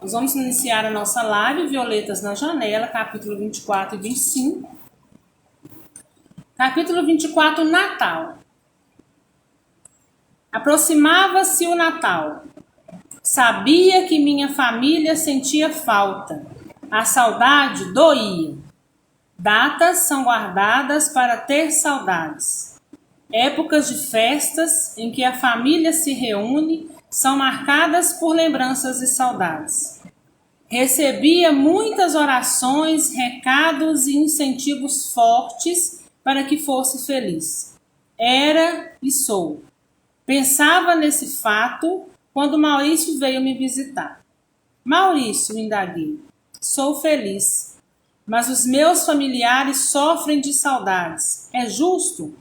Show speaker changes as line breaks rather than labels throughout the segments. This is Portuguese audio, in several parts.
Nós vamos iniciar a nossa live Violetas na Janela, capítulo 24 e 25. Capítulo 24, Natal. Aproximava-se o Natal. Sabia que minha família sentia falta. A saudade doía. Datas são guardadas para ter saudades. Épocas de festas em que a família se reúne são marcadas por lembranças e saudades. Recebia muitas orações, recados e incentivos fortes para que fosse feliz. Era e sou. Pensava nesse fato quando Maurício veio me visitar. Maurício, indaguei, sou feliz, mas os meus familiares sofrem de saudades. É justo?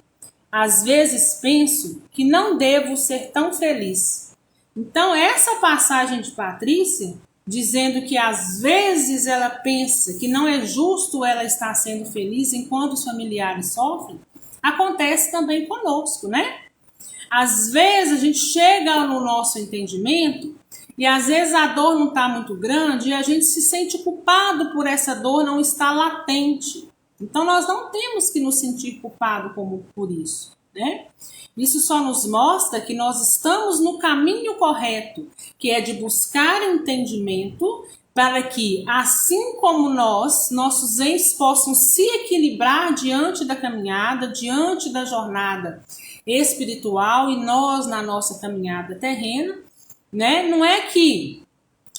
Às vezes penso que não devo ser tão feliz. Então, essa passagem de Patrícia, dizendo que às vezes ela pensa que não é justo ela estar sendo feliz enquanto os familiares sofrem, acontece também conosco, né? Às vezes a gente chega no nosso entendimento e às vezes a dor não está muito grande e a gente se sente culpado por essa dor não estar latente. Então nós não temos que nos sentir culpado por isso, né? Isso só nos mostra que nós estamos no caminho correto, que é de buscar entendimento para que, assim como nossos entes possam se equilibrar diante da caminhada, diante da jornada espiritual e nós na nossa caminhada terrena, né? Não é que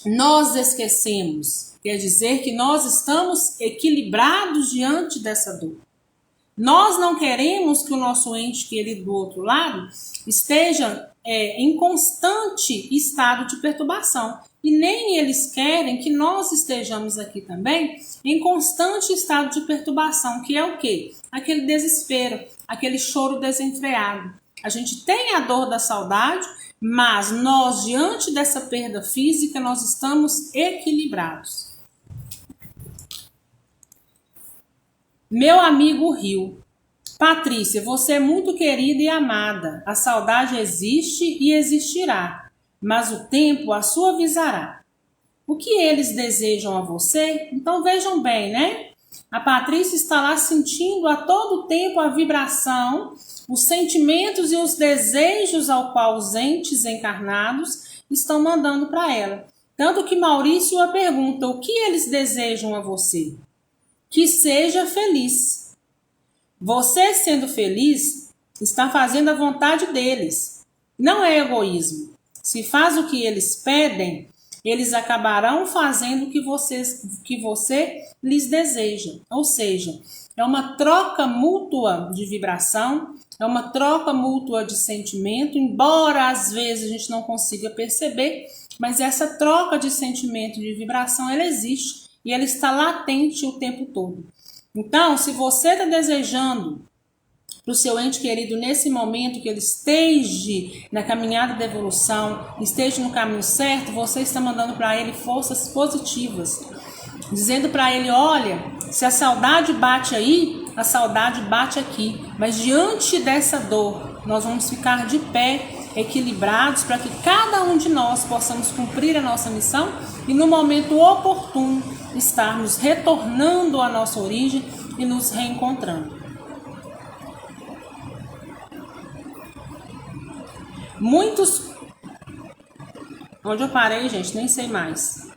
nós esquecemos, quer dizer que nós estamos equilibrados diante dessa dor. Nós não queremos que o nosso ente querido do outro lado esteja em constante estado de perturbação. E nem eles querem que nós estejamos aqui também em constante estado de perturbação, que é o quê? Aquele desespero, aquele choro desenfreado. A gente tem a dor da saudade, mas nós, diante dessa perda física, nós estamos equilibrados. Meu amigo riu. Patrícia, você é muito querida e amada. A saudade existe e existirá, mas o tempo a suavizará. O que eles desejam a você? Então vejam bem, né? A Patrícia está lá sentindo a todo tempo a vibração, os sentimentos e os desejos ao qual os entes encarnados estão mandando para ela. Tanto que Maurício a pergunta, o que eles desejam a você? Que seja feliz. Você sendo feliz está fazendo a vontade deles. Não é egoísmo. Se faz o que eles pedem, eles acabarão fazendo o que você lhes deseja. Ou seja, é uma troca mútua de vibração, é uma troca mútua de sentimento, embora às vezes a gente não consiga perceber, mas essa troca de sentimento e de vibração, ela existe e ela está latente o tempo todo. Então, se você está desejando para o seu ente querido nesse momento que ele esteja na caminhada da evolução, esteja no caminho certo, você está mandando para ele forças positivas, dizendo para ele, olha, se a saudade bate aí, a saudade bate aqui, mas diante dessa dor, nós vamos ficar de pé, equilibrados, para que cada um de nós possamos cumprir a nossa missão e no momento oportuno estarmos retornando à nossa origem e nos reencontrando. Muitos... Onde eu parei, gente? Nem sei mais.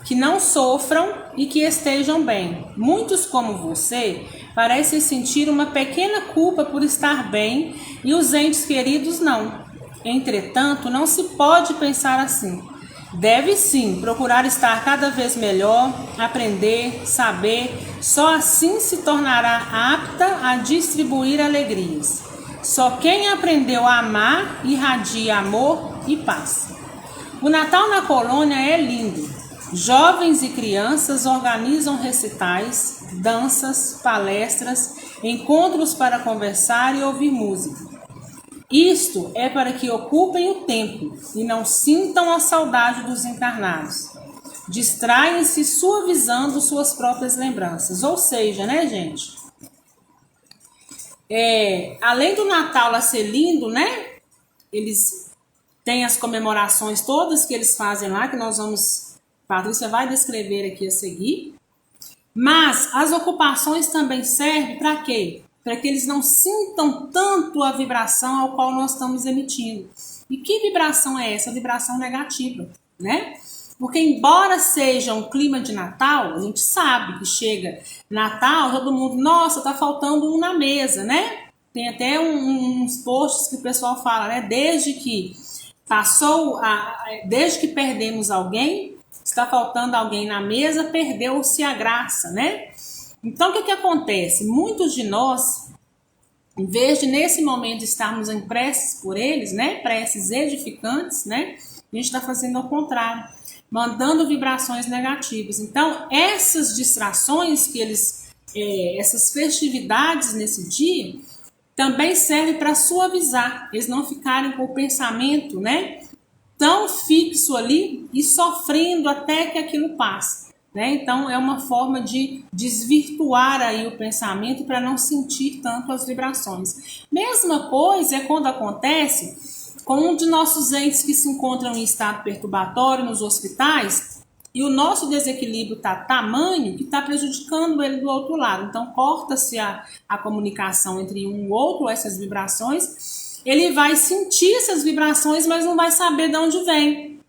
Que não sofram e que estejam bem. Muitos como você parecem sentir uma pequena culpa por estar bem e os entes queridos não. Entretanto, não se pode pensar assim. Deve sim procurar estar cada vez melhor, aprender, saber, só assim se tornará apta a distribuir alegrias. Só quem aprendeu a amar irradia amor e paz. O Natal na colônia é lindo. Jovens e crianças organizam recitais, danças, palestras, encontros para conversar e ouvir música. Isto é para que ocupem o tempo e não sintam a saudade dos encarnados. Distraem-se suavizando suas próprias lembranças. Ou seja, né, gente? Além do Natal lá ser lindo, né? Eles têm as comemorações todas que eles fazem lá, que nós vamos Patrícia vai descrever aqui a seguir. Mas as ocupações também servem para quê? Para que eles não sintam tanto a vibração ao qual nós estamos emitindo. E que vibração é essa? A vibração negativa, né? Porque embora seja um clima de Natal, a gente sabe que chega Natal, todo mundo, nossa, tá faltando um na mesa, né? Tem até uns posts que o pessoal fala, né? Desde que perdemos alguém, está faltando alguém na mesa, perdeu-se a graça, né? Então, o que acontece? Muitos de nós, em vez de nesse momento estarmos em preces por eles, né? Preces edificantes, né? A gente está fazendo ao contrário, mandando vibrações negativas. Então, essas distrações que essas festividades nesse dia, também servem para suavizar, eles não ficarem com o pensamento, né? Tão fixo ali e sofrendo até que aquilo passe, né? Então é uma forma de desvirtuar aí o pensamento para não sentir tanto as vibrações. Mesma coisa é quando acontece com um de nossos entes que se encontram em estado perturbatório nos hospitais e o nosso desequilíbrio está tamanho que está prejudicando ele do outro lado. Então corta-se a comunicação entre um e outro, essas vibrações. Ele vai sentir essas vibrações, mas não vai saber de onde vem,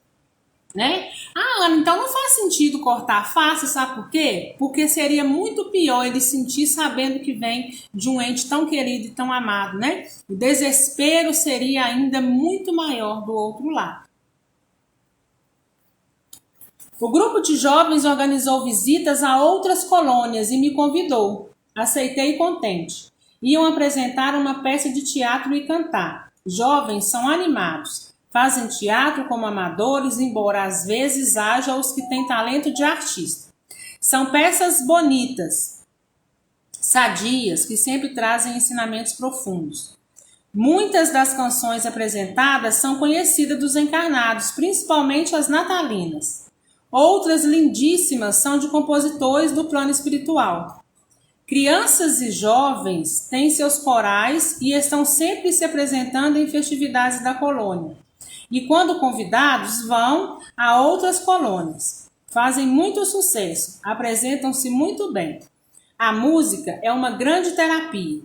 né? Ah, Ana, então não faz sentido cortar face, sabe por quê? Porque seria muito pior ele sentir sabendo que vem de um ente tão querido e tão amado, né? O desespero seria ainda muito maior do outro lado. O grupo de jovens organizou visitas a outras colônias e me convidou. Aceitei contente. Iam apresentar uma peça de teatro e cantar. Jovens são animados. Fazem teatro como amadores, embora às vezes haja os que têm talento de artista. São peças bonitas, sadias, que sempre trazem ensinamentos profundos. Muitas das canções apresentadas são conhecidas dos encarnados, principalmente as natalinas. Outras lindíssimas são de compositores do plano espiritual. Crianças e jovens têm seus corais e estão sempre se apresentando em festividades da colônia. E quando convidados, vão a outras colônias. Fazem muito sucesso, apresentam-se muito bem. A música é uma grande terapia.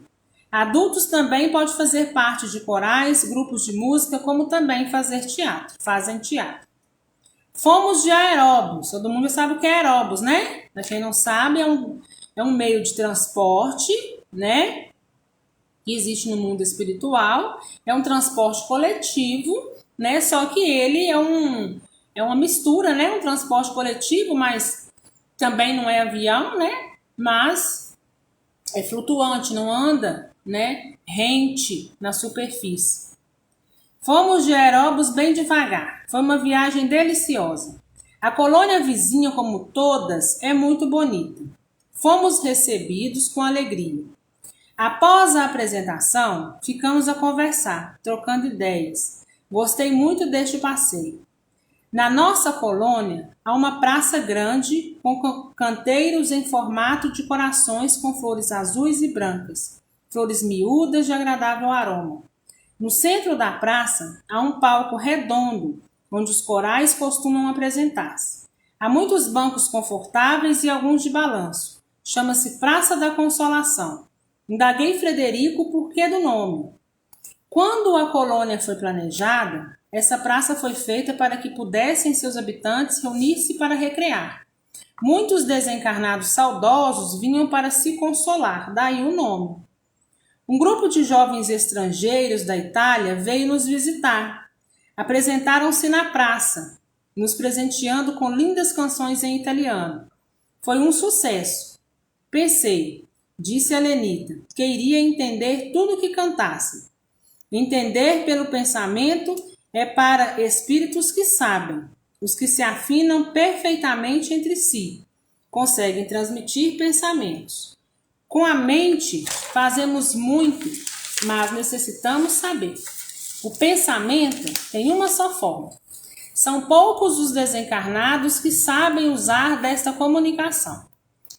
Adultos também podem fazer parte de corais, grupos de música, como também fazem teatro. Fomos de aeróbus, todo mundo sabe o que é aeróbus, né? Para quem não sabe, é um meio de transporte, né? Que existe no mundo espiritual. É um transporte coletivo, né? Só que ele é uma mistura, né? Um transporte coletivo, mas também não é avião, né? Mas é flutuante, não anda, né? Rente na superfície. Fomos de aeróbus bem devagar. Foi uma viagem deliciosa. A colônia vizinha, como todas, é muito bonita. Fomos recebidos com alegria. Após a apresentação, ficamos a conversar, trocando ideias. Gostei muito deste passeio. Na nossa colônia, há uma praça grande com canteiros em formato de corações com flores azuis e brancas, flores miúdas de agradável aroma. No centro da praça, há um palco redondo, onde os corais costumam apresentar-se. Há muitos bancos confortáveis e alguns de balanço. Chama-se Praça da Consolação. Indaguei Frederico por que do nome. Quando a colônia foi planejada, essa praça foi feita para que pudessem seus habitantes reunir-se para recrear. Muitos desencarnados saudosos vinham para se consolar, daí o nome. Um grupo de jovens estrangeiros da Itália veio nos visitar. Apresentaram-se na praça, nos presenteando com lindas canções em italiano. Foi um sucesso. Pensei, disse a Lenita, que iria entender tudo que cantasse. Entender pelo pensamento é para espíritos que sabem, os que se afinam perfeitamente entre si, conseguem transmitir pensamentos. Com a mente fazemos muito, mas necessitamos saber. O pensamento tem uma só forma. São poucos os desencarnados que sabem usar desta comunicação.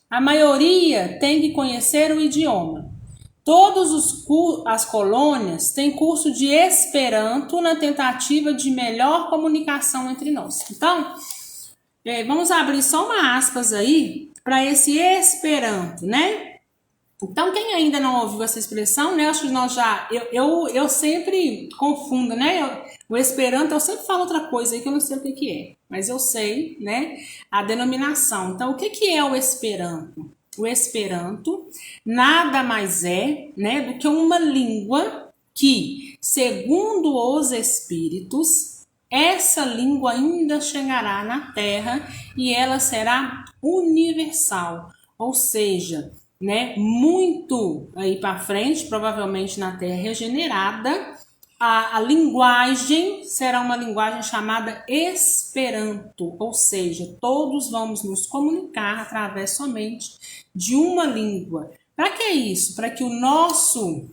A maioria tem que conhecer o idioma. Todas as colônias têm curso de Esperanto na tentativa de melhor comunicação entre nós. Então, Vamos abrir só uma aspas aí para esse esperanto, né? Então, quem ainda não ouviu essa expressão, né? Acho que nós já. Eu sempre confundo, né? O esperanto, eu sempre falo outra coisa aí que eu não sei o que é, mas eu sei, né? A denominação. Então, o que é o esperanto? O esperanto nada mais é, né, do que uma língua que, segundo os espíritos, essa língua ainda chegará na Terra e ela será universal, ou seja, né, muito aí para frente, provavelmente na Terra regenerada, a linguagem será uma linguagem chamada Esperanto, ou seja, todos vamos nos comunicar através somente de uma língua. Para que isso? Para que o nosso...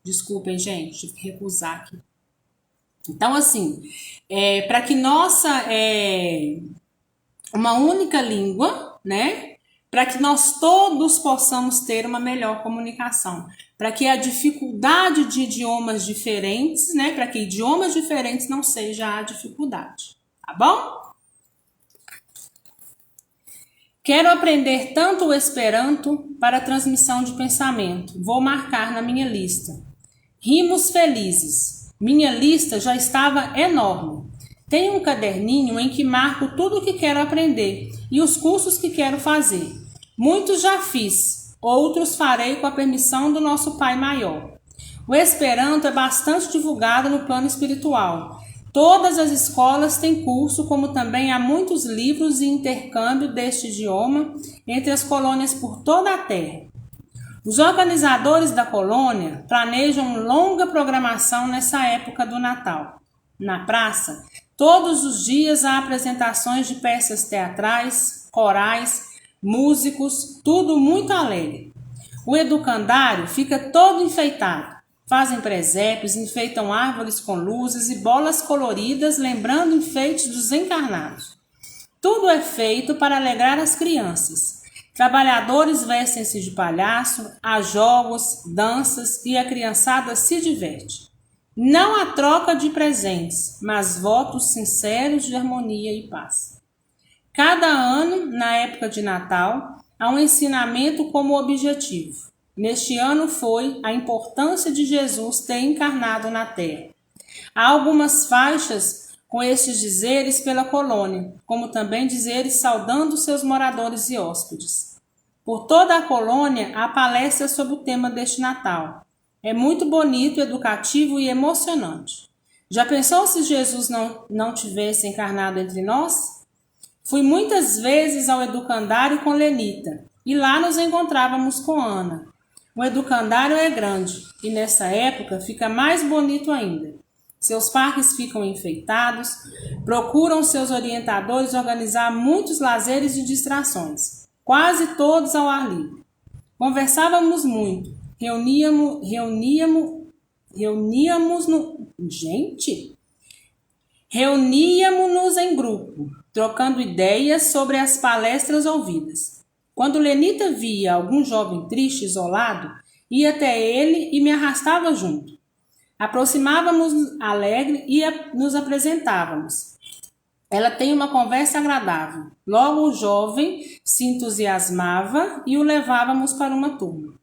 Desculpem, gente, tive que recusar aqui. Então, assim, para que nossa... uma única língua, né? Para que nós todos possamos ter uma melhor comunicação, para que a dificuldade de idiomas diferentes, né? Para que idiomas diferentes não seja a dificuldade, tá bom? Quero aprender tanto o Esperanto para a transmissão de pensamento. Vou marcar na minha lista. Rimos felizes. Minha lista já estava enorme. Tenho um caderninho em que marco tudo o que quero aprender e os cursos que quero fazer. Muitos já fiz, outros farei com a permissão do nosso Pai Maior. O Esperanto é bastante divulgado no plano espiritual. Todas as escolas têm curso, como também há muitos livros e intercâmbio deste idioma entre as colônias por toda a Terra. Os organizadores da colônia planejam longa programação nessa época do Natal. Na praça, todos os dias há apresentações de peças teatrais, corais, músicos, tudo muito alegre. O educandário fica todo enfeitado. Fazem presépios, enfeitam árvores com luzes e bolas coloridas, lembrando enfeites dos encarnados. Tudo é feito para alegrar as crianças. Trabalhadores vestem-se de palhaço, há jogos, danças e a criançada se diverte. Não há troca de presentes, mas votos sinceros de harmonia e paz. Cada ano, na época de Natal, há um ensinamento como objetivo. Neste ano foi a importância de Jesus ter encarnado na Terra. Há algumas faixas com estes dizeres pela colônia, como também dizeres saudando seus moradores e hóspedes. Por toda a colônia há palestras sobre o tema deste Natal. É muito bonito, educativo e emocionante. Já pensou se Jesus não tivesse encarnado entre nós? Fui muitas vezes ao educandário com Lenita e lá nos encontrávamos com Ana. O educandário é grande e nessa época fica mais bonito ainda. Seus parques ficam enfeitados, procuram seus orientadores organizar muitos lazeres e distrações, quase todos ao ar livre. Conversávamos muito, reuníamos-nos em grupo, trocando ideias sobre as palestras ouvidas. Quando Lenita via algum jovem triste, isolado, ia até ele e me arrastava junto. Aproximávamos alegre e nos apresentávamos. Ela tem uma conversa agradável. Logo o jovem se entusiasmava e o levávamos para uma turma.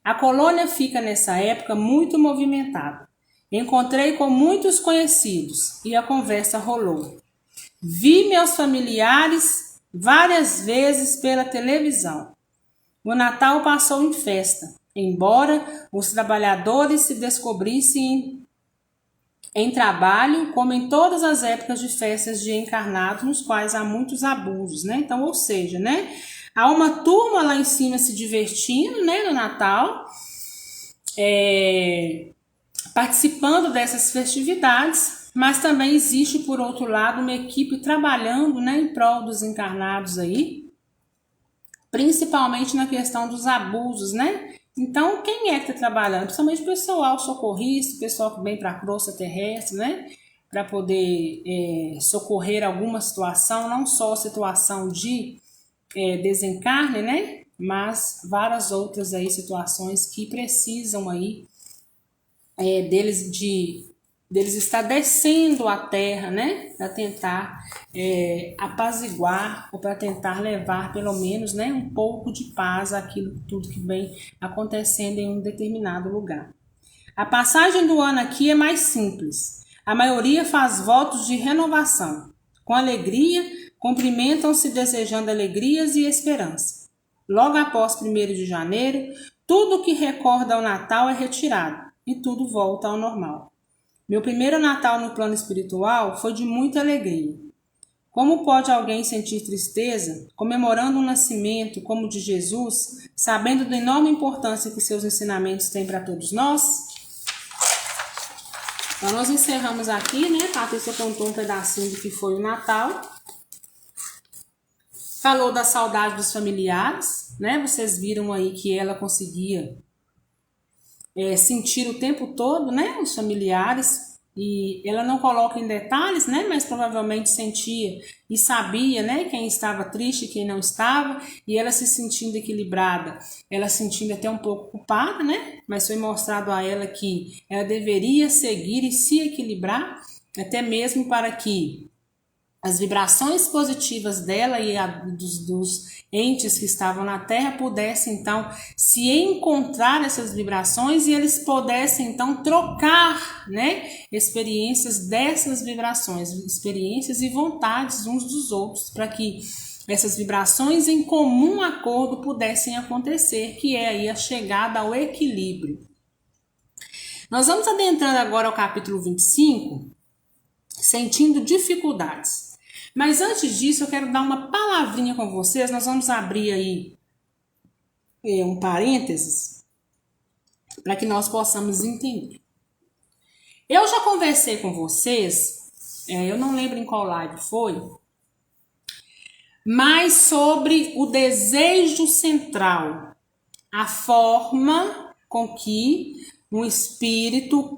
A colônia fica nessa época muito movimentada. Encontrei com muitos conhecidos e a conversa rolou. Vi meus familiares várias vezes pela televisão. O Natal passou em festa, embora os trabalhadores se descobrissem em trabalho, como em todas as épocas de festas de encarnados, nos quais há muitos abusos, né? Então, ou seja, né? Há uma turma lá em cima se divertindo, né, no Natal, participando dessas festividades, mas também existe, por outro lado, uma equipe trabalhando, né, em prol dos encarnados aí, principalmente na questão dos abusos, né? Então, quem é que está trabalhando? Principalmente o pessoal socorrista, o pessoal que vem para a crosta terrestre, né? Para poder socorrer alguma situação, não só situação de desencarne, né? Mas várias outras aí situações que precisam aí deles de deles estar descendo à terra, né, para tentar apaziguar ou para tentar levar pelo menos, né, um pouco de paz àquilo tudo que vem acontecendo em um determinado lugar. A passagem do ano aqui é mais simples. A maioria faz votos de renovação. Com alegria, cumprimentam-se desejando alegrias e esperança. Logo após 1º de janeiro, tudo que recorda ao Natal é retirado e tudo volta ao normal. Meu primeiro Natal no plano espiritual foi de muita alegria. Como pode alguém sentir tristeza comemorando um nascimento como o de Jesus, sabendo da enorme importância que seus ensinamentos têm para todos nós? Então nós encerramos aqui, né? Patrícia contou um pedacinho do que foi o Natal. Falou da saudade dos familiares, né? Vocês viram aí que ela conseguia sentir o tempo todo, né, os familiares, e ela não coloca em detalhes, né, mas provavelmente sentia e sabia, né, quem estava triste e quem não estava, e ela se sentindo equilibrada, ela se sentindo até um pouco culpada, né, mas foi mostrado a ela que ela deveria seguir e se equilibrar, até mesmo para que as vibrações positivas dela e dos entes que estavam na Terra pudessem então se encontrar essas vibrações e eles pudessem então trocar, né, experiências dessas vibrações, experiências e vontades uns dos outros, para que essas vibrações em comum acordo pudessem acontecer, que é aí a chegada ao equilíbrio. Nós vamos adentrando agora ao capítulo 25, sentindo dificuldades. Mas antes disso, eu quero dar uma palavrinha com vocês. Nós vamos abrir aí um parênteses para que nós possamos entender. Eu já conversei com vocês, eu não lembro em qual live foi, mas sobre o desejo central, a forma com que o espírito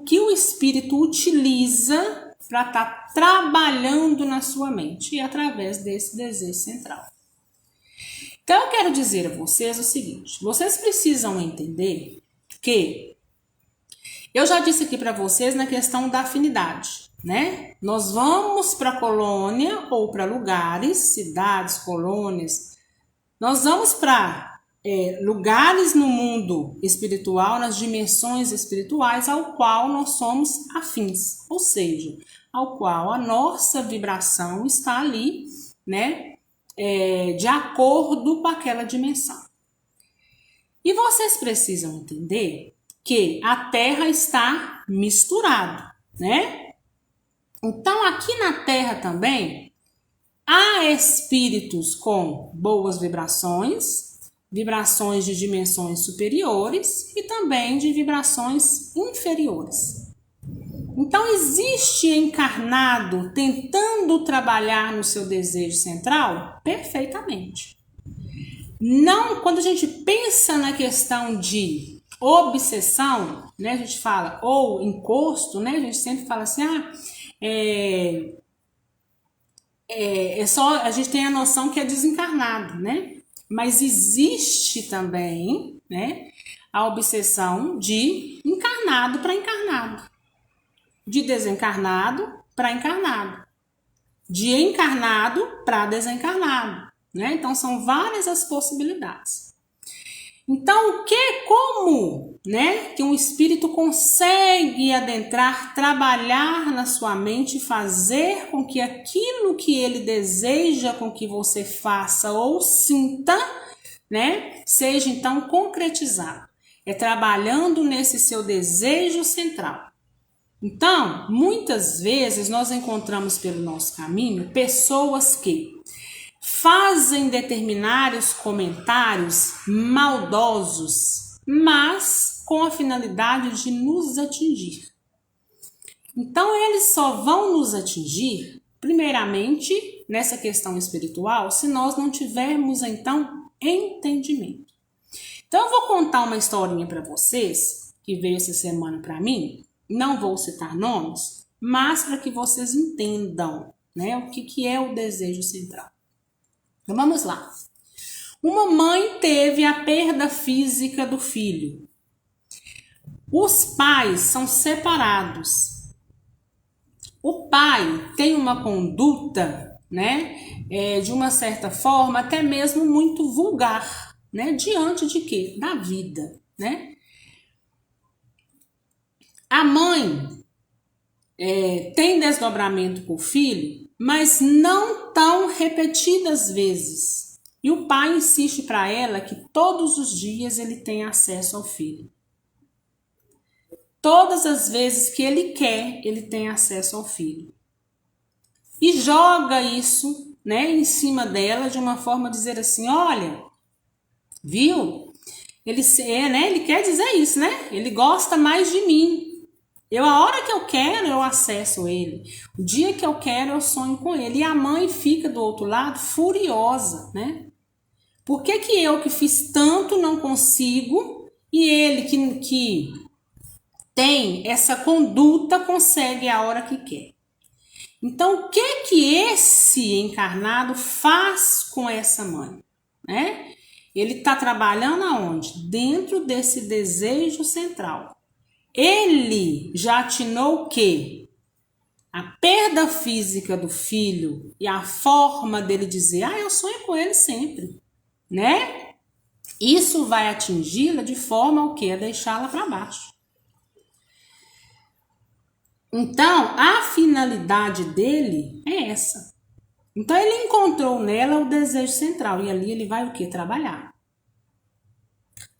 utiliza para estar trabalhando na sua mente e através desse desejo central. Então, eu quero dizer a vocês o seguinte, vocês precisam entender que eu já disse aqui para vocês na questão da afinidade, né? Nós vamos para a colônia ou para lugares, cidades, colônias, nós vamos para lugares no mundo espiritual, nas dimensões espirituais ao qual nós somos afins, ou seja, ao qual a nossa vibração está ali, né, de acordo com aquela dimensão. E vocês precisam entender que a Terra está misturada, né? Então, aqui na Terra também há espíritos com boas vibrações, vibrações de dimensões superiores e também de vibrações inferiores. Então, existe encarnado tentando trabalhar no seu desejo central? Perfeitamente. Não, quando a gente pensa na questão de obsessão, né, a gente fala, ou encosto, né, a gente sempre fala assim, só, a gente tem a noção que é desencarnado, né? Mas existe também, né, a obsessão de encarnado para encarnado, de desencarnado para encarnado, de encarnado para desencarnado, né? Então são várias as possibilidades. Então, como, né, que um espírito consegue adentrar, trabalhar na sua mente, fazer com que aquilo que ele deseja com que você faça ou sinta, né, seja então concretizado. É trabalhando nesse seu desejo central. Então, muitas vezes nós encontramos pelo nosso caminho pessoas que fazem determinados comentários maldosos, mas com a finalidade de nos atingir. Então, eles só vão nos atingir, primeiramente, nessa questão espiritual, se nós não tivermos, então, entendimento. Então, eu vou contar uma historinha para vocês, que veio essa semana para mim, não vou citar nomes, mas para que vocês entendam, né, o que é o desejo central. Então vamos lá. Uma mãe teve a perda física do filho. Os pais são separados. o pai tem uma conduta, né, de uma certa forma até mesmo muito vulgar, né, diante de quê? Da vida, né? A mãe tem desdobramento com o filho, mas não tão repetidas vezes. E o pai insiste para ela que todos os dias ele tem acesso ao filho. Todas as vezes que ele quer, ele tem acesso ao filho. E joga isso, né, em cima dela de uma forma de dizer assim, olha, viu? Ele quer dizer isso, né? Ele gosta mais de mim. A hora que eu quero, eu acesso ele. O dia que eu quero, eu sonho com ele. E a mãe fica do outro lado furiosa, né? Por que eu que fiz tanto não consigo e ele que tem essa conduta consegue a hora que quer? Então, o que esse encarnado faz com essa mãe, né? Ele está trabalhando aonde? Dentro desse desejo central. Ele já atinou o quê? A perda física do filho e a forma dele dizer, eu sonho com ele sempre, né? Isso vai atingi-la de forma o quê? A deixá-la para baixo. Então, a finalidade dele é essa. Então, ele encontrou nela o desejo central e ali ele vai o quê? Trabalhar.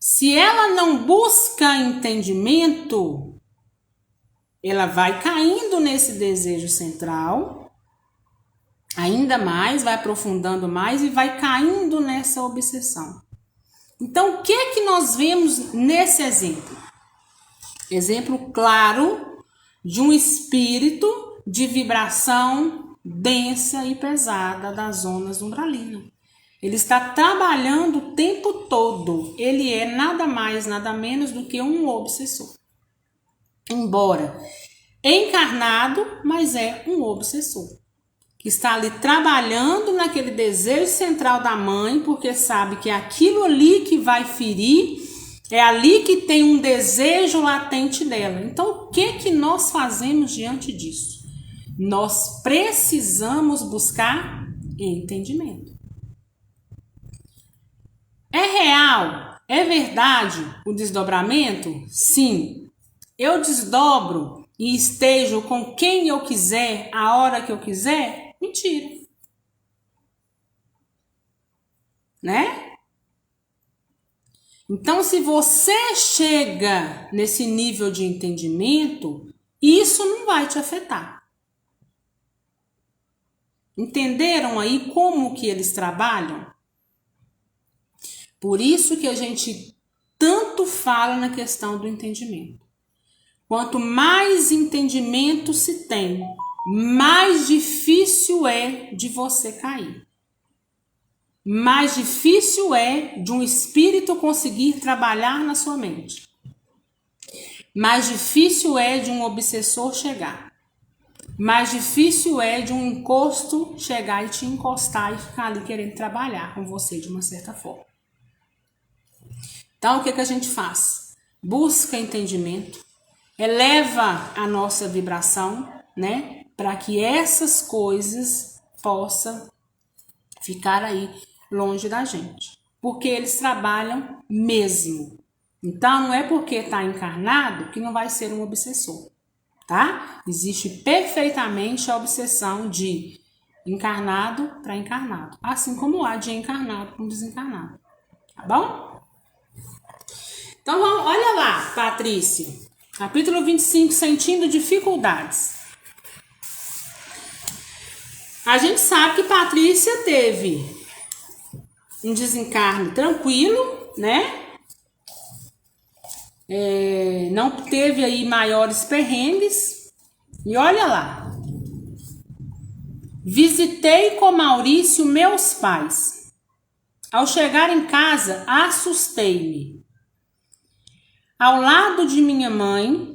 Se ela não busca entendimento, ela vai caindo nesse desejo central, ainda mais, vai aprofundando mais e vai caindo nessa obsessão. Então, o que nós vemos nesse exemplo? Exemplo claro de um espírito de vibração densa e pesada das zonas umbralinas. Ele está trabalhando o tempo todo. Ele é nada mais, nada menos do que um obsessor. Embora encarnado, mas é um obsessor. Que está ali trabalhando naquele desejo central da mãe, porque sabe que é aquilo ali que vai ferir, é ali que tem um desejo latente dela. Então, o que nós fazemos diante disso? Nós precisamos buscar entendimento. É real? É verdade o desdobramento? Sim. Eu desdobro e estejo com quem eu quiser, a hora que eu quiser? Mentira. Né? Então, se você chega nesse nível de entendimento, isso não vai te afetar. Entenderam aí como que eles trabalham? Por isso que a gente tanto fala na questão do entendimento. Quanto mais entendimento se tem, mais difícil é de você cair. Mais difícil é de um espírito conseguir trabalhar na sua mente. Mais difícil é de um obsessor chegar. Mais difícil é de um encosto chegar e te encostar e ficar ali querendo trabalhar com você de uma certa forma. Então, o que a gente faz? Busca entendimento, eleva a nossa vibração, né? Para que essas coisas possam ficar aí longe da gente. Porque eles trabalham mesmo. Então, não é porque está encarnado que não vai ser um obsessor, tá? Existe perfeitamente a obsessão de encarnado para encarnado. Assim como há de encarnado com desencarnado. Tá bom? Então, olha lá, Patrícia. Capítulo 25, sentindo dificuldades. A gente sabe que Patrícia teve um desencarne tranquilo, né? Não teve aí maiores perrengues. E olha lá. Visitei com Maurício meus pais. Ao chegar em casa, assustei-me. Ao lado de minha mãe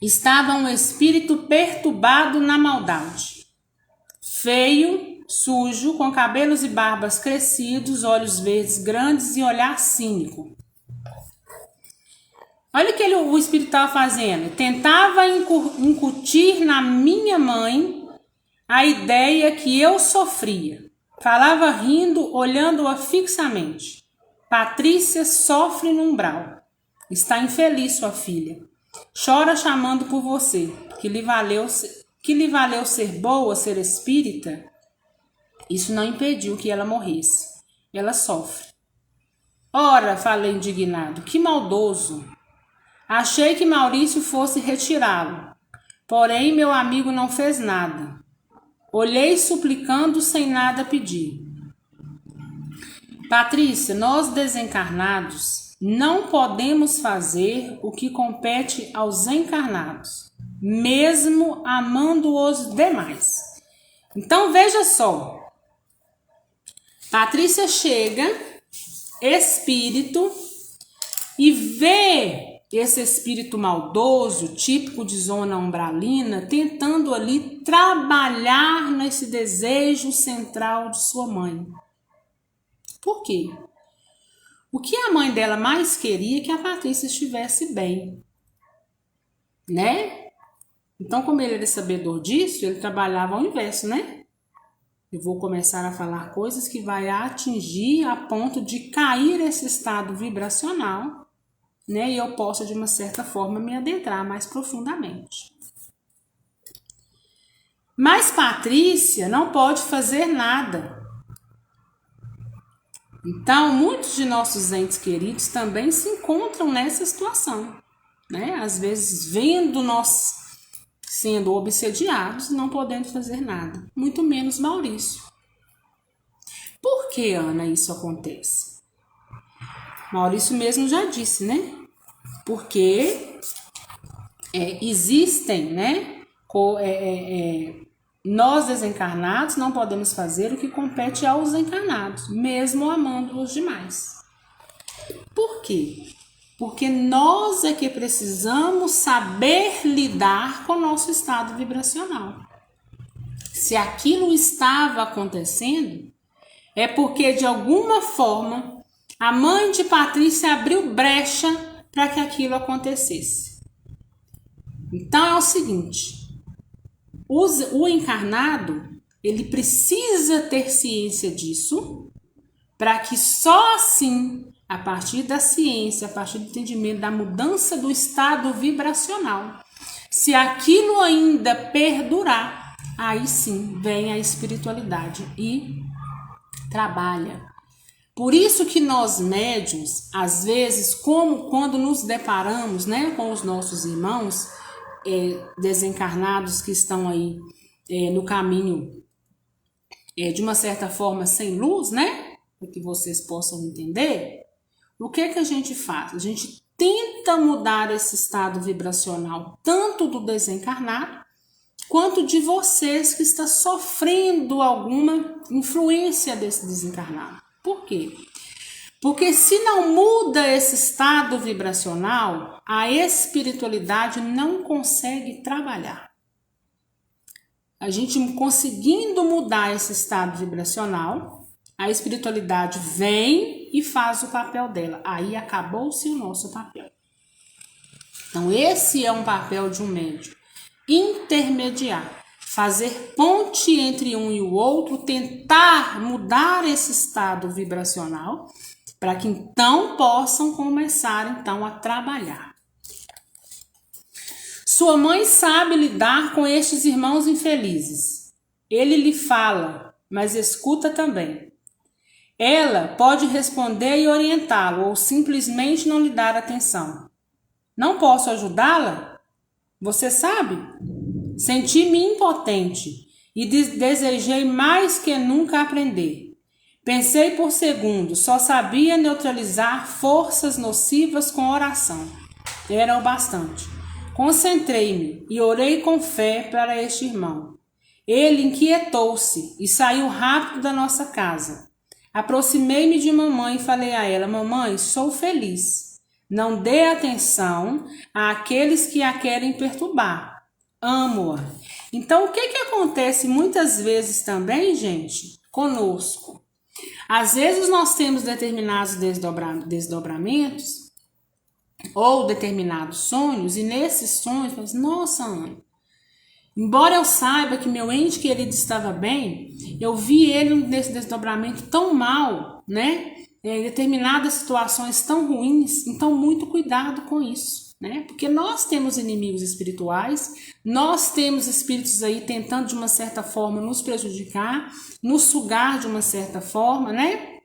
estava um espírito perturbado na maldade. Feio, sujo, com cabelos e barbas crescidos, olhos verdes grandes e olhar cínico. Olha o que o espírito estava fazendo. Tentava incutir na minha mãe a ideia que eu sofria. Falava rindo, olhando-a fixamente. Patrícia sofre no umbral. Está infeliz sua filha. Chora chamando por você, que lhe valeu ser boa, ser espírita. Isso não impediu que ela morresse. Ela sofre. Ora, falei indignado, que maldoso. Achei que Maurício fosse retirá-lo. Porém, meu amigo não fez nada. Olhei suplicando sem nada pedir. Patrícia, nós desencarnados não podemos fazer o que compete aos encarnados, mesmo amando os demais. Então veja só, Patrícia chega, espírito, e vê esse espírito maldoso, típico de zona umbralina, tentando ali trabalhar nesse desejo central de sua mãe. Por quê? O que a mãe dela mais queria é que a Patrícia estivesse bem, né? Então, como ele era sabedor disso, ele trabalhava ao inverso, né? Eu vou começar a falar coisas que vai atingir a ponto de cair esse estado vibracional, né? E eu possa, de uma certa forma, me adentrar mais profundamente. Mas Patrícia não pode fazer nada. Então, muitos de nossos entes queridos também se encontram nessa situação, né? Às vezes, vendo nós sendo obsediados e não podendo fazer nada, muito menos Maurício. Por que, Ana, isso acontece? Maurício mesmo já disse, né? Porque existem, né? Nós desencarnados não podemos fazer o que compete aos encarnados, mesmo amando-os demais. Por quê? Porque nós é que precisamos saber lidar com o nosso estado vibracional. Se aquilo estava acontecendo, é porque de alguma forma a mãe de Patrícia abriu brecha para que aquilo acontecesse. Então é o seguinte, o encarnado, ele precisa ter ciência disso, para que só assim, a partir da ciência, a partir do entendimento da mudança do estado vibracional, se aquilo ainda perdurar, aí sim vem a espiritualidade e trabalha. Por isso que nós médiuns, às vezes, como quando nos deparamos, né, com os nossos irmãos desencarnados que estão aí no caminho de uma certa forma sem luz, né, para que vocês possam entender, o que a gente faz? A gente tenta mudar esse estado vibracional, tanto do desencarnado, quanto de vocês que estão sofrendo alguma influência desse desencarnado. Por quê? Porque se não muda esse estado vibracional, a espiritualidade não consegue trabalhar. A gente conseguindo mudar esse estado vibracional, a espiritualidade vem e faz o papel dela. Aí acabou-se o nosso papel. Então esse é um papel de um médium. Intermediar. Fazer ponte entre um e o outro, tentar mudar esse estado vibracional, para que então possam começar então a trabalhar. Sua mãe sabe lidar com estes irmãos infelizes. Ele lhe fala, mas escuta também. Ela pode responder e orientá-lo ou simplesmente não lhe dar atenção. Não posso ajudá-la? Você sabe? Senti-me impotente e desejei mais que nunca aprender. Pensei por segundos, só sabia neutralizar forças nocivas com oração. Era o bastante. Concentrei-me e orei com fé para este irmão. Ele inquietou-se e saiu rápido da nossa casa. Aproximei-me de mamãe e falei a ela: mamãe, sou feliz. Não dê atenção àqueles que a querem perturbar. Amo-a. Então, o que acontece muitas vezes também, gente, conosco? Às vezes nós temos determinados desdobramentos ou determinados sonhos, e nesses sonhos, eu falo, nossa, Ana, embora eu saiba que meu ente querido estava bem, eu vi ele nesse desdobramento tão mal, né? Em determinadas situações tão ruins, então muito cuidado com isso, né? Porque nós temos inimigos espirituais, nós temos espíritos aí tentando de uma certa forma nos prejudicar, nos sugar de uma certa forma, né?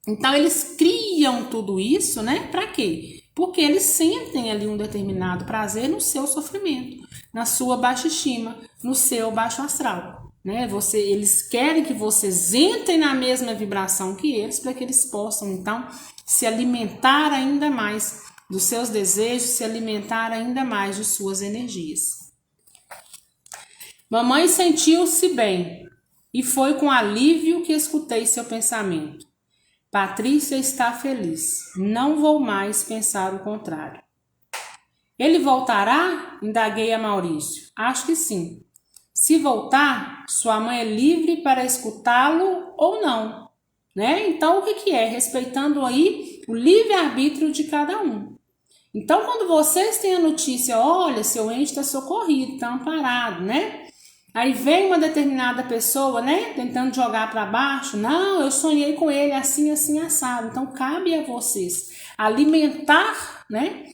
Então eles criam tudo isso, né? Para quê? Porque eles sentem ali um determinado prazer no seu sofrimento, na sua baixa estima, no seu baixo astral. Né? Eles querem que vocês entrem na mesma vibração que eles, para que eles possam, então, se alimentar ainda mais dos seus desejos, se alimentar ainda mais de suas energias. Mamãe sentiu-se bem, e foi com alívio que escutei seu pensamento. Patrícia está feliz, não vou mais pensar o contrário. Ele voltará? Indaguei a Maurício. Acho que sim. Se voltar, sua mãe é livre para escutá-lo ou não, né? Então, o que é? Respeitando aí o livre-arbítrio de cada um. Então, quando vocês têm a notícia, olha, seu ente está socorrido, está amparado, né? Aí vem uma determinada pessoa, né, tentando jogar para baixo. Não, eu sonhei com ele assim, assim, assado. Então, cabe a vocês alimentar, né,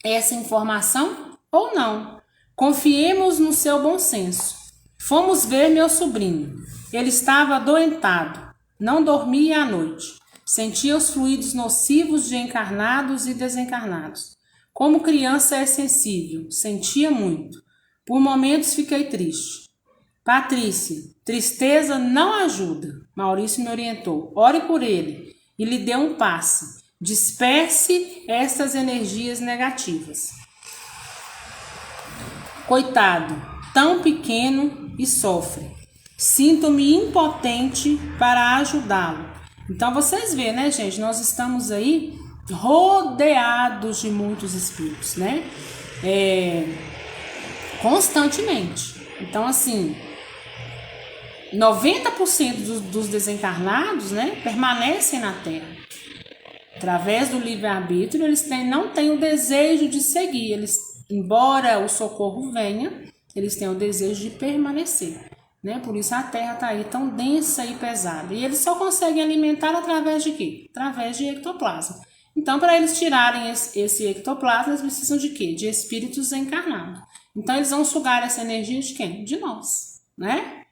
essa informação ou não. Confiemos no seu bom senso. Fomos ver meu sobrinho. Ele estava adoentado. Não dormia à noite. Sentia os fluidos nocivos de encarnados e desencarnados. Como criança é sensível, sentia muito. Por momentos fiquei triste. Patrícia, tristeza não ajuda. Maurício me orientou. Ore por ele e lhe dê um passe. Disperse estas energias negativas. Coitado, tão pequeno e sofre. Sinto-me impotente para ajudá-lo. Então vocês veem, né, gente? Nós estamos aí rodeados de muitos espíritos, né? Constantemente. Então, assim, 90% dos desencarnados, né, permanecem na Terra. Através do livre-arbítrio, eles não têm o desejo de seguir. Eles, embora o socorro venha, eles têm o desejo de permanecer. Né? Por isso a Terra está aí tão densa e pesada. E eles só conseguem alimentar através de quê? Através de ectoplasma. Então, para eles tirarem esse ectoplasma, eles precisam de quê? De espíritos encarnados. Então, eles vão sugar essa energia de quem? De nós, né?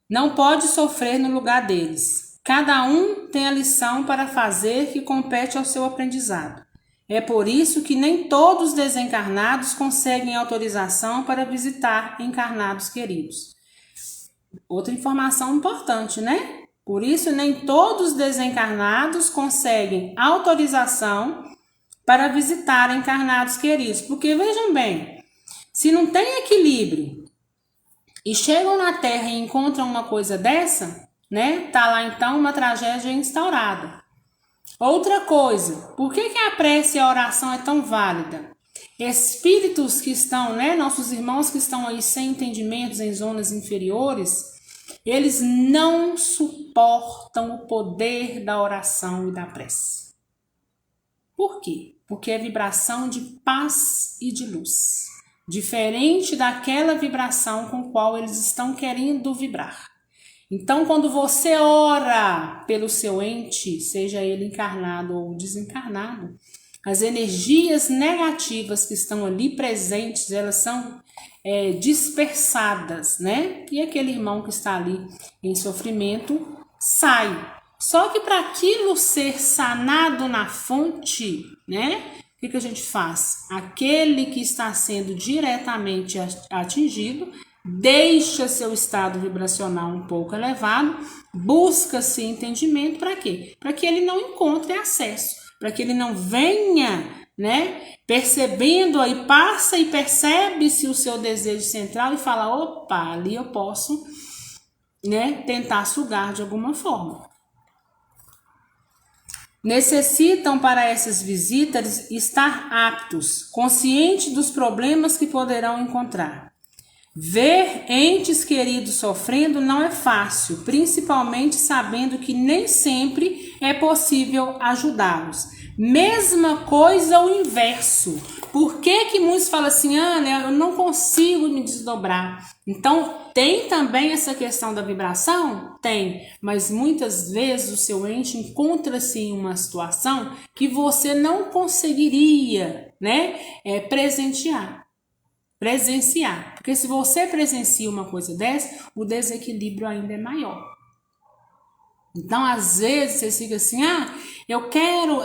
Não pode sofrer no lugar deles. Cada um tem a lição para fazer que compete ao seu aprendizado. É por isso que nem todos os desencarnados conseguem autorização para visitar encarnados queridos. Outra informação importante, né? Por isso, nem todos os desencarnados conseguem autorização para visitar encarnados queridos. Porque, vejam bem, se não tem equilíbrio e chegam na Terra e encontram uma coisa dessa, né? Tá lá, então, uma tragédia instaurada. Outra coisa, por que a prece e a oração é tão válida? Espíritos que estão, né? Nossos irmãos que estão aí sem entendimentos em zonas inferiores, eles não suportam o poder da oração e da prece. Por quê? Porque é vibração de paz e de luz. Diferente daquela vibração com qual eles estão querendo vibrar. Então, quando você ora pelo seu ente, seja ele encarnado ou desencarnado, as energias negativas que estão ali presentes, elas são dispersadas, né? E aquele irmão que está ali em sofrimento sai. Só que para aquilo ser sanado na fonte, né? O que a gente faz? Aquele que está sendo diretamente atingido deixa seu estado vibracional um pouco elevado, busca-se entendimento para quê? Para que ele não encontre acesso, para que ele não venha, né, percebendo aí, passa e percebe-se o seu desejo central e fala, opa, ali eu posso, né, tentar sugar de alguma forma. Necessitam para essas visitas estar aptos, conscientes dos problemas que poderão encontrar. Ver entes queridos sofrendo não é fácil, principalmente sabendo que nem sempre é possível ajudá-los. Mesma coisa o inverso. Por que muitos falam assim, Ana, eu não consigo me desdobrar? Então, tem também essa questão da vibração? Tem, mas muitas vezes o seu ente encontra-se em uma situação que você não conseguiria, né, presenciar. Porque se você presencia uma coisa dessa, o desequilíbrio ainda é maior. Então, às vezes, você fica assim, eu quero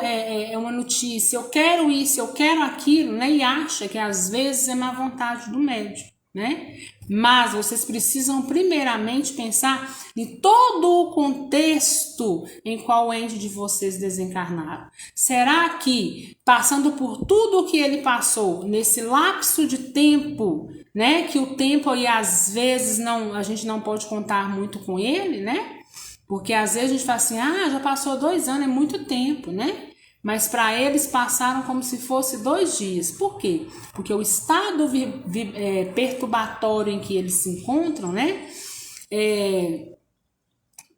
uma notícia, eu quero isso, eu quero aquilo, né? E acha que às vezes é má vontade do médium, né? Mas vocês precisam primeiramente pensar em todo o contexto em qual o ente de vocês desencarnaram. Será que, passando por tudo o que ele passou, nesse lapso de tempo, né? Que o tempo aí às vezes a gente não pode contar muito com ele, né? Porque às vezes a gente fala assim, já passou 2 anos, é muito tempo, né? Mas para eles passaram como se fosse 2 dias. Por quê? Porque o estado perturbatório em que eles se encontram, né?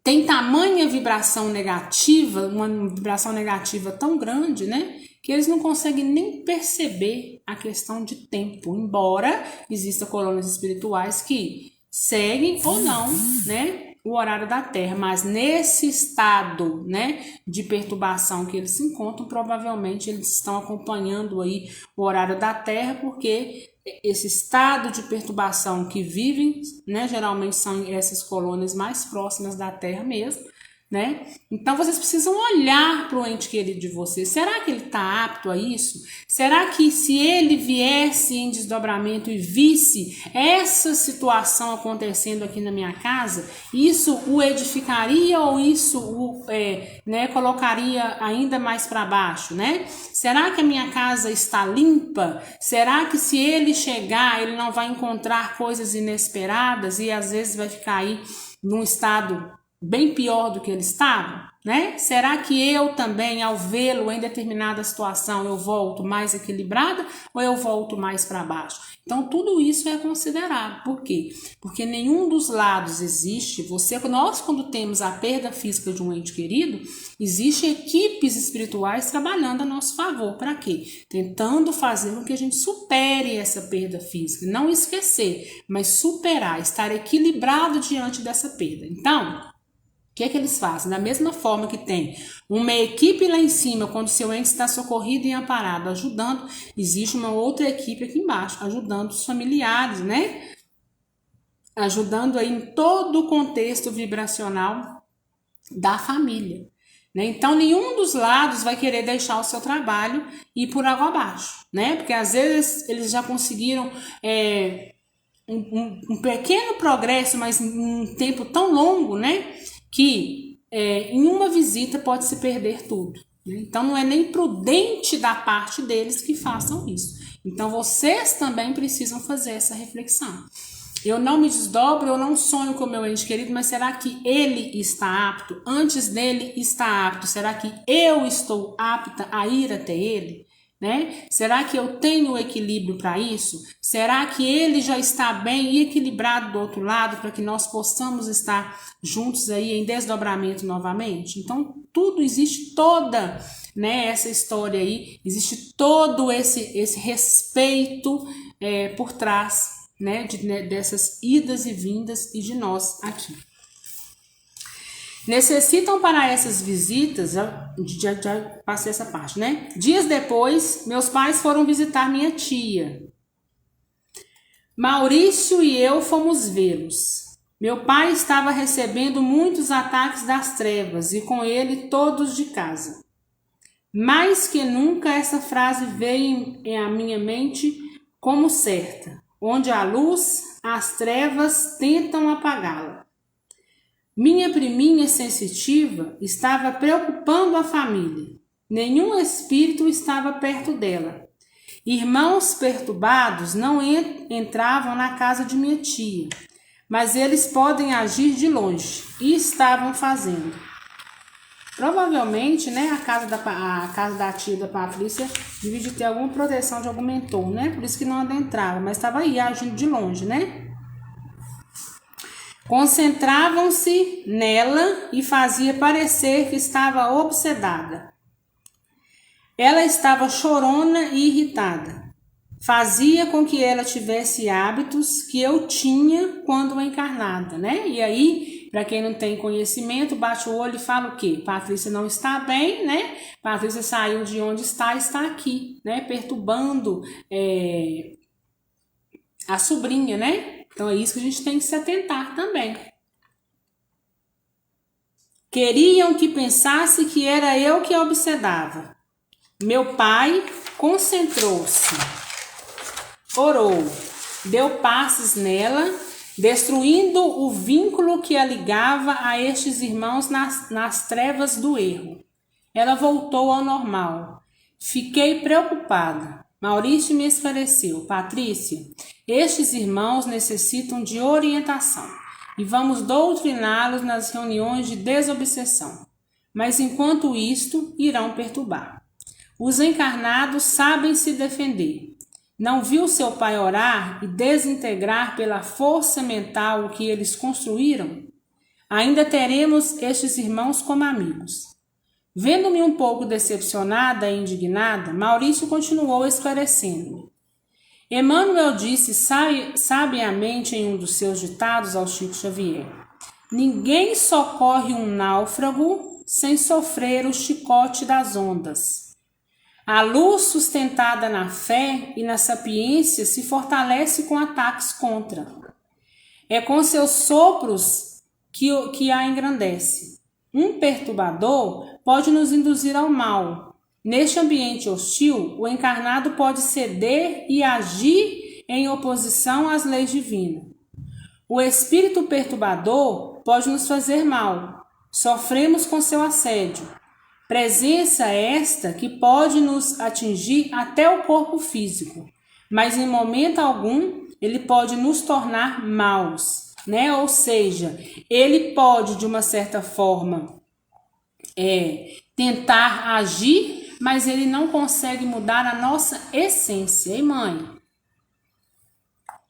Tem tamanha vibração negativa, uma vibração negativa tão grande, né? Que eles não conseguem nem perceber a questão de tempo. Embora existam colônias espirituais que seguem ou não, né? O horário da Terra, mas nesse estado, né, de perturbação que eles se encontram, provavelmente eles estão acompanhando aí o horário da Terra, porque esse estado de perturbação que vivem, né, geralmente são essas colônias mais próximas da Terra mesmo, né? Então vocês precisam olhar para o ente querido de vocês. Será que ele está apto a isso? Será que se ele viesse em desdobramento e visse essa situação acontecendo aqui na minha casa, isso o edificaria ou isso o colocaria ainda mais para baixo, né? Será que a minha casa está limpa? Será que se ele chegar, ele não vai encontrar coisas inesperadas e às vezes vai ficar aí num estado bem pior do que ele estava, né? Será que eu também, ao vê-lo em determinada situação, eu volto mais equilibrada ou eu volto mais para baixo? Então, tudo isso é considerado. Por quê? Porque nenhum dos lados existe. Nós, quando temos a perda física de um ente querido, existem equipes espirituais trabalhando a nosso favor. Para quê? Tentando fazer com que a gente supere essa perda física. Não esquecer, mas superar, estar equilibrado diante dessa perda. Então, o que eles fazem? Da mesma forma que tem uma equipe lá em cima, quando seu ente está socorrido e amparado, ajudando, existe uma outra equipe aqui embaixo, ajudando os familiares, né? Ajudando aí em todo o contexto vibracional da família, né? Então, nenhum dos lados vai querer deixar o seu trabalho ir por água abaixo, né? Porque às vezes eles já conseguiram um pequeno progresso, mas em um tempo tão longo, né? Que em uma visita pode se perder tudo, né? Então não é nem prudente da parte deles que façam isso. Então vocês também precisam fazer essa reflexão. Eu não me desdobro, eu não sonho com meu ente querido, mas será que ele está apto? Antes dele está apto, será que eu estou apta a ir até ele? Né? Será que eu tenho equilíbrio para isso? Será que ele já está bem e equilibrado do outro lado para que nós possamos estar juntos aí em desdobramento novamente? Então, existe toda, né, essa história aí, existe todo esse respeito por trás, né, dessas idas e vindas e de nós aqui. Necessitam para essas visitas, já passei essa parte, né? Dias depois, meus pais foram visitar minha tia. Maurício e eu fomos vê-los. Meu pai estava recebendo muitos ataques das trevas e com ele todos de casa. Mais que nunca essa frase veio à minha mente como certa. Onde há luz, as trevas tentam apagá-la. Minha priminha sensitiva estava preocupando a família. Nenhum espírito estava perto dela. Irmãos perturbados não entravam na casa de minha tia, mas eles podem agir de longe, e estavam fazendo. Provavelmente, né, a casa da tia da Patrícia devia de ter alguma proteção de algum mentor, né? Por isso que não adentrava, mas estava aí agindo de longe, né? Concentravam-se nela e fazia parecer que estava obsedada. Ela estava chorona e irritada. Fazia com que ela tivesse hábitos que eu tinha quando encarnada, né? E aí, para quem não tem conhecimento, bate o olho e fala o quê? Patrícia não está bem, né? Patrícia saiu de onde está aqui, né? Perturbando a sobrinha, né? Então é isso que a gente tem que se atentar também. Queriam que pensasse que era eu que a obsedava. Meu pai concentrou-se, orou, deu passes nela, destruindo o vínculo que a ligava a estes irmãos nas trevas do erro. Ela voltou ao normal. Fiquei preocupada. Maurício me esclareceu. Patrícia, estes irmãos necessitam de orientação e vamos doutriná-los nas reuniões de desobsessão. Mas enquanto isto, irão perturbar. Os encarnados sabem se defender. Não viu seu pai orar e desintegrar pela força mental o que eles construíram? Ainda teremos estes irmãos como amigos. Vendo-me um pouco decepcionada e indignada, Maurício continuou esclarecendo. Emmanuel disse sabiamente em um dos seus ditados ao Chico Xavier: ninguém socorre um náufrago sem sofrer o chicote das ondas. A luz sustentada na fé e na sapiência se fortalece com ataques contra. É com seus sopros que a engrandece. Um perturbador pode nos induzir ao mal. Neste ambiente hostil, o encarnado pode ceder e agir em oposição às leis divinas. O espírito perturbador pode nos fazer mal. Sofremos com seu assédio. Presença esta que pode nos atingir até o corpo físico, mas em momento algum ele pode nos tornar maus, né? Ou seja, ele pode de uma certa forma tentar agir, mas ele não consegue mudar a nossa essência, hein, mãe?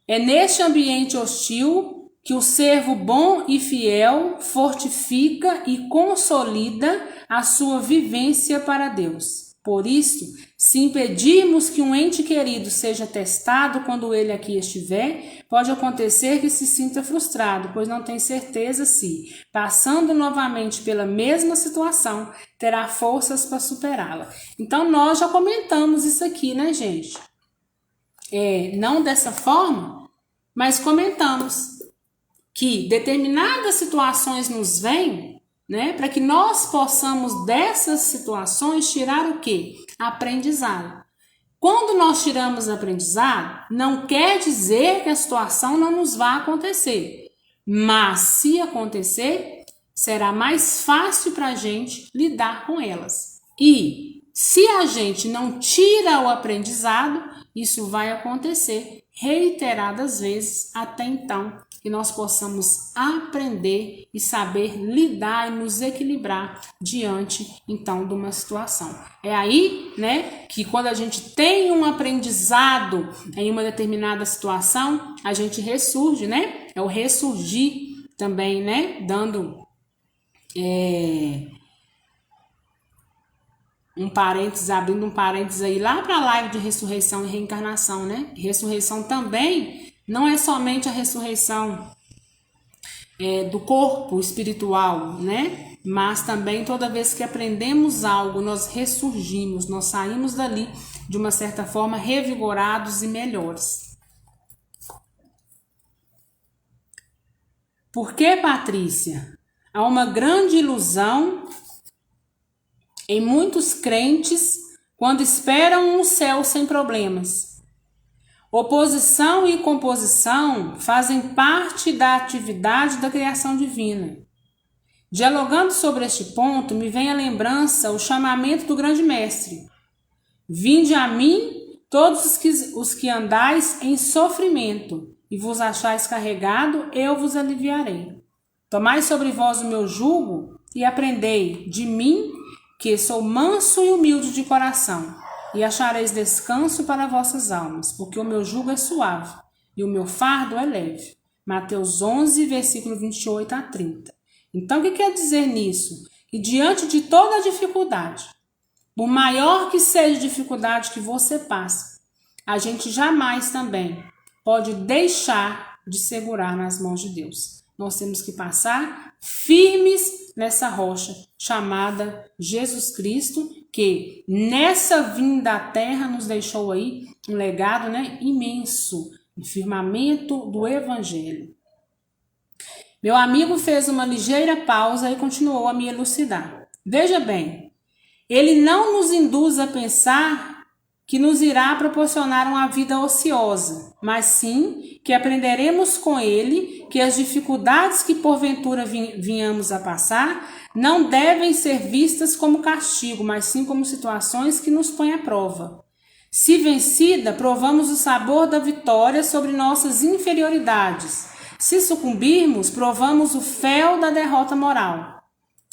É neste ambiente hostil que o servo bom e fiel fortifica e consolida a sua vivência para Deus. Por isso, se impedirmos que um ente querido seja testado quando ele aqui estiver, pode acontecer que se sinta frustrado, pois não tem certeza se, passando novamente pela mesma situação, terá forças para superá-la. Então, nós já comentamos isso aqui, né, gente? Não dessa forma, mas comentamos que determinadas situações nos vêm, né, para que nós possamos dessas situações tirar o quê? Aprendizado. Quando nós tiramos aprendizado, não quer dizer que a situação não nos vá acontecer, mas se acontecer, será mais fácil para a gente lidar com elas. E se a gente não tira o aprendizado, isso vai acontecer reiteradas vezes até então que nós possamos aprender e saber lidar e nos equilibrar diante então de uma situação. É aí, né, que quando a gente tem um aprendizado em uma determinada situação, a gente ressurge, né? É o ressurgir também, né? Dando um parênteses, abrindo um parênteses aí lá para a live de ressurreição e reencarnação, né? Ressurreição também não é somente a ressurreição do corpo espiritual, né? Mas também toda vez que aprendemos algo, nós ressurgimos, nós saímos dali de uma certa forma revigorados e melhores. Por que, Patrícia? Há uma grande ilusão em muitos crentes quando esperam um céu sem problemas. Oposição e composição fazem parte da atividade da criação divina. Dialogando sobre este ponto, me vem à lembrança o chamamento do grande mestre. Vinde a mim, todos os que andais em sofrimento, e vos achais carregado, eu vos aliviarei. Tomai sobre vós o meu jugo e aprendei de mim, que sou manso e humilde de coração, e achareis descanso para vossas almas, porque o meu jugo é suave e o meu fardo é leve. Mateus 11, versículo 28 a 30. Então, o que quer dizer nisso? Que diante de toda a dificuldade, por maior que seja a dificuldade que você passa, a gente jamais também pode deixar de segurar nas mãos de Deus. Nós temos que passar firmes nessa rocha chamada Jesus Cristo, que nessa vinda à terra nos deixou aí um legado, imenso, um firmamento do Evangelho. Meu amigo fez uma ligeira pausa e continuou a me elucidar. Veja bem, ele não nos induz a pensar que nos irá proporcionar uma vida ociosa, mas sim que aprenderemos com ele que as dificuldades que porventura vinhamos a passar não devem ser vistas como castigo, mas sim como situações que nos põem à prova. Se vencida, provamos o sabor da vitória sobre nossas inferioridades. Se sucumbirmos, provamos o fel da derrota moral.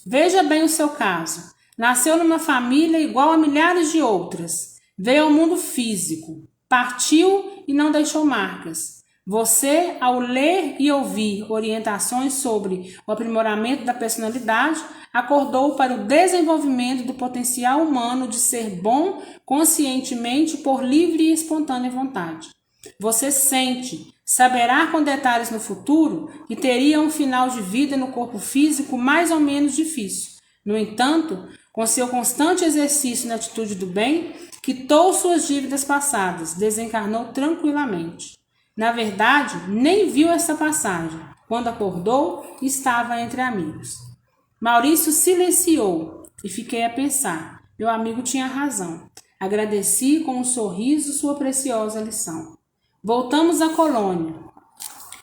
Veja bem o seu caso. Nasceu numa família igual a milhares de outras. Veio ao mundo físico, partiu e não deixou marcas. Você, ao ler e ouvir orientações sobre o aprimoramento da personalidade, acordou para o desenvolvimento do potencial humano de ser bom conscientemente por livre e espontânea vontade. Você sente, saberá com detalhes no futuro que teria um final de vida no corpo físico mais ou menos difícil. No entanto, com seu constante exercício na atitude do bem, quitou suas dívidas passadas, desencarnou tranquilamente. Na verdade, nem viu essa passagem. Quando acordou, estava entre amigos. Maurício silenciou e fiquei a pensar. Meu amigo tinha razão. Agradeci com um sorriso sua preciosa lição. Voltamos à colônia.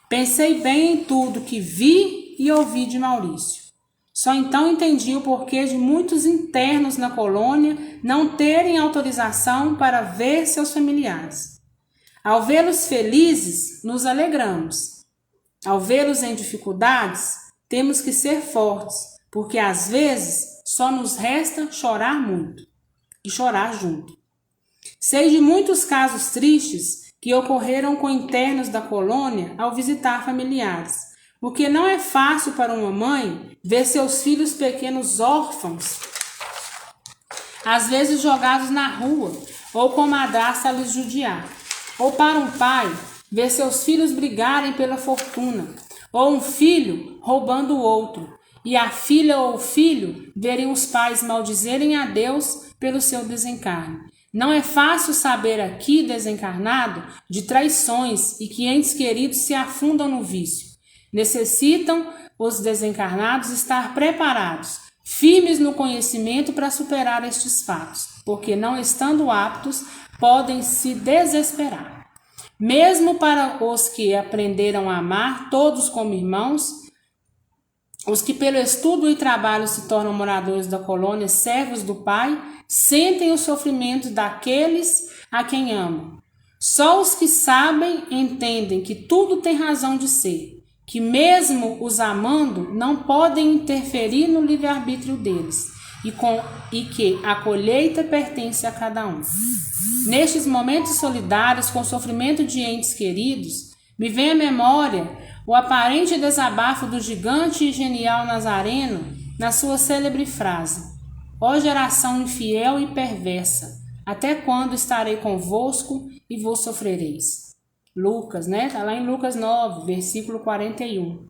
Pensei bem em tudo que vi e ouvi de Maurício. Só então entendi o porquê de muitos internos na colônia não terem autorização para ver seus familiares. Ao vê-los felizes, nos alegramos. Ao vê-los em dificuldades, temos que ser fortes, porque às vezes só nos resta chorar muito e chorar junto. Sei de muitos casos tristes que ocorreram com internos da colônia ao visitar familiares, porque não é fácil para uma mãe ver seus filhos pequenos órfãos, às vezes jogados na rua, ou com madrasta a lhes judiar, ou para um pai ver seus filhos brigarem pela fortuna, ou um filho roubando o outro, e a filha ou o filho verem os pais maldizerem a Deus pelo seu desencarne. Não é fácil saber aqui, desencarnado, de traições e que entes queridos se afundam no vício. Necessitam os desencarnados estar preparados, firmes no conhecimento para superar estes fatos, porque não estando aptos, podem se desesperar. Mesmo para os que aprenderam a amar todos como irmãos, os que pelo estudo e trabalho se tornam moradores da colônia, servos do Pai, sentem o sofrimento daqueles a quem amam. Só os que sabem entendem que tudo tem razão de ser, que mesmo os amando não podem interferir no livre-arbítrio deles e que a colheita pertence a cada um. Nestes momentos solidários com o sofrimento de entes queridos, me vem à memória o aparente desabafo do gigante e genial Nazareno na sua célebre frase: ó geração infiel e perversa, até quando estarei convosco e vos sofrereis? Lucas, Está lá em Lucas 9, versículo 41.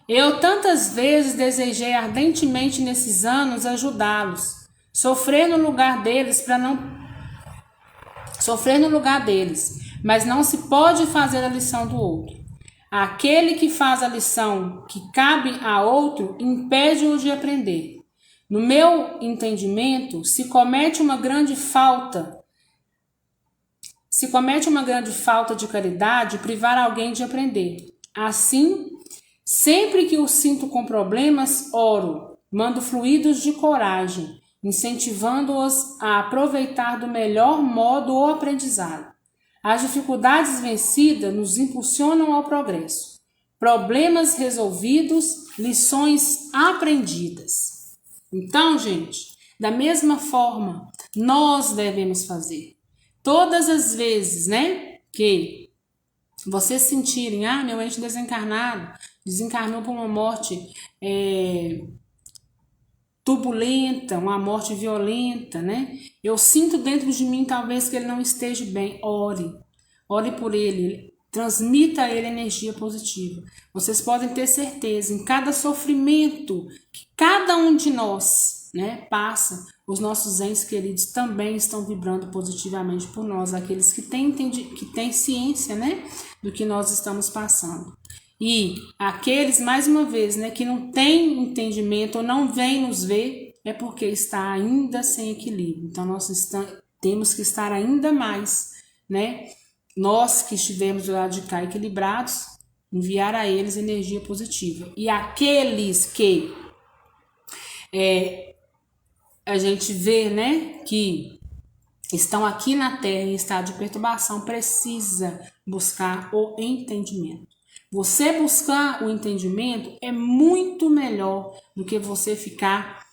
Eu tantas vezes desejei ardentemente nesses anos ajudá-los, sofrer no lugar deles, mas não se pode fazer a lição do outro. Aquele que faz a lição que cabe a outro impede-o de aprender. No meu entendimento, se comete uma grande falta de caridade privar alguém de aprender. Assim, sempre que o sinto com problemas, oro, mando fluidos de coragem, incentivando-os a aproveitar do melhor modo o aprendizado. As dificuldades vencidas nos impulsionam ao progresso. Problemas resolvidos, lições aprendidas. Então, gente, da mesma forma, nós devemos fazer. Todas as vezes, que vocês sentirem, meu ente desencarnado desencarnou por uma morte turbulenta, uma morte violenta, né? Eu sinto dentro de mim talvez que ele não esteja bem. Ore por ele, transmita a ele energia positiva. Vocês podem ter certeza, em cada sofrimento que cada um de nós, né, passa, os nossos entes queridos também estão vibrando positivamente por nós, aqueles que têm ciência, né, do que nós estamos passando. E aqueles, mais uma vez, né, que não têm entendimento ou não vêm nos ver, é porque está ainda sem equilíbrio. Então, nós temos que estar ainda mais, né, nós que estivermos do lado de cá equilibrados, enviar a eles energia positiva. E aqueles que a gente vê, né, que estão aqui na Terra em estado de perturbação, precisa buscar o entendimento. Você buscar o entendimento é muito melhor do que você ficar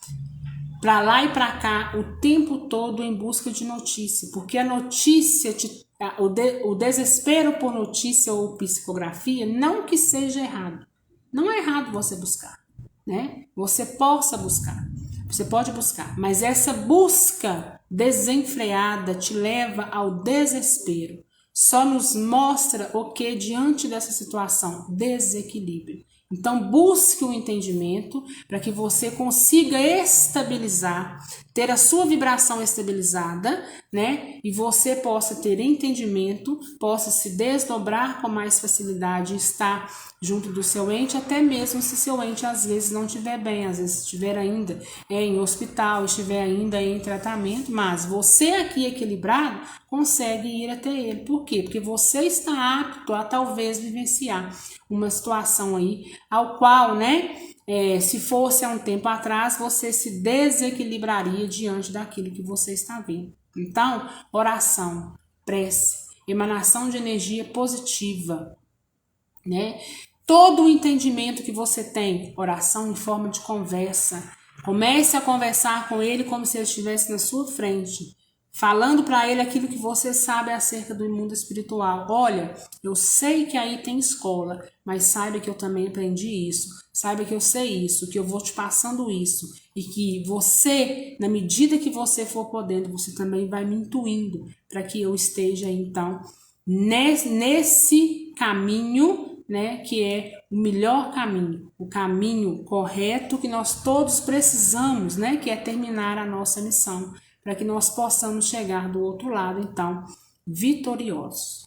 para lá e para cá o tempo todo em busca de notícia, porque a notícia, o desespero por notícia ou psicografia, não que seja errado. Não é errado você buscar, né? Você pode buscar, mas essa busca desenfreada te leva ao desespero. Só nos mostra o que diante dessa situação? Desequilíbrio. Então, busque o entendimento para que você consiga estabilizar, ter a sua vibração estabilizada, né? E você possa ter entendimento, possa se desdobrar com mais facilidade, estar junto do seu ente, até mesmo se seu ente às vezes não estiver bem, às vezes estiver ainda em hospital, estiver ainda em tratamento, mas você aqui equilibrado consegue ir até ele. Por quê? Porque você está apto a talvez vivenciar uma situação aí, ao qual, né, se fosse há um tempo atrás, você se desequilibraria diante daquilo que você está vendo. Então, oração, prece, emanação de energia positiva, né? Todo o entendimento que você tem, oração em forma de conversa. Comece a conversar com ele como se ele estivesse na sua frente, falando para ele aquilo que você sabe acerca do mundo espiritual. Olha, eu sei que aí tem escola, mas saiba que eu também aprendi isso. Saiba que eu sei isso, que eu vou te passando isso. E que você, na medida que você for podendo, você também vai me intuindo para que eu esteja, então, nesse caminho, né, que é o melhor caminho, o caminho correto que nós todos precisamos, né, que é terminar a nossa missão, para que nós possamos chegar do outro lado, então, vitoriosos.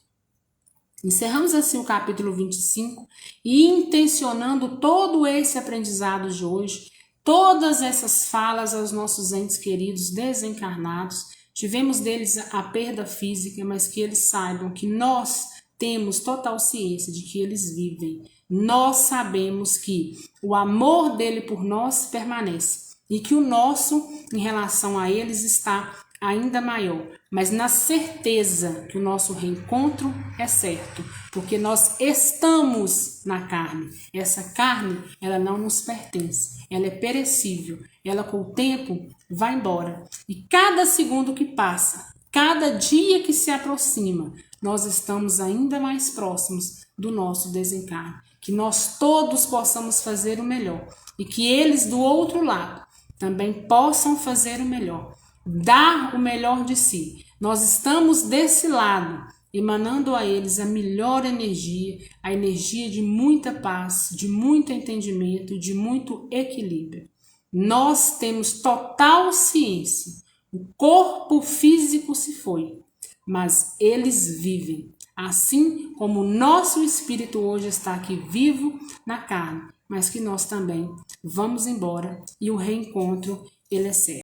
Encerramos assim o capítulo 25 e intencionando todo esse aprendizado de hoje, todas essas falas aos nossos entes queridos desencarnados, tivemos deles a perda física, mas que eles saibam que nós temos total ciência de que eles vivem. Nós sabemos que o amor dele por nós permanece e que o nosso, em relação a eles, está ainda maior, mas na certeza que o nosso reencontro é certo, porque nós estamos na carne. Essa carne, ela não nos pertence, ela é perecível, ela com o tempo vai embora. E cada segundo que passa, cada dia que se aproxima, nós estamos ainda mais próximos do nosso desencarne. Que nós todos possamos fazer o melhor e que eles do outro lado também possam fazer o melhor, dar o melhor de si. Nós estamos desse lado, emanando a eles a melhor energia, a energia de muita paz, de muito entendimento, de muito equilíbrio. Nós temos total ciência. O corpo físico se foi, mas eles vivem. Assim como o nosso espírito hoje está aqui vivo na carne, mas que nós também vamos embora e o reencontro, ele é certo.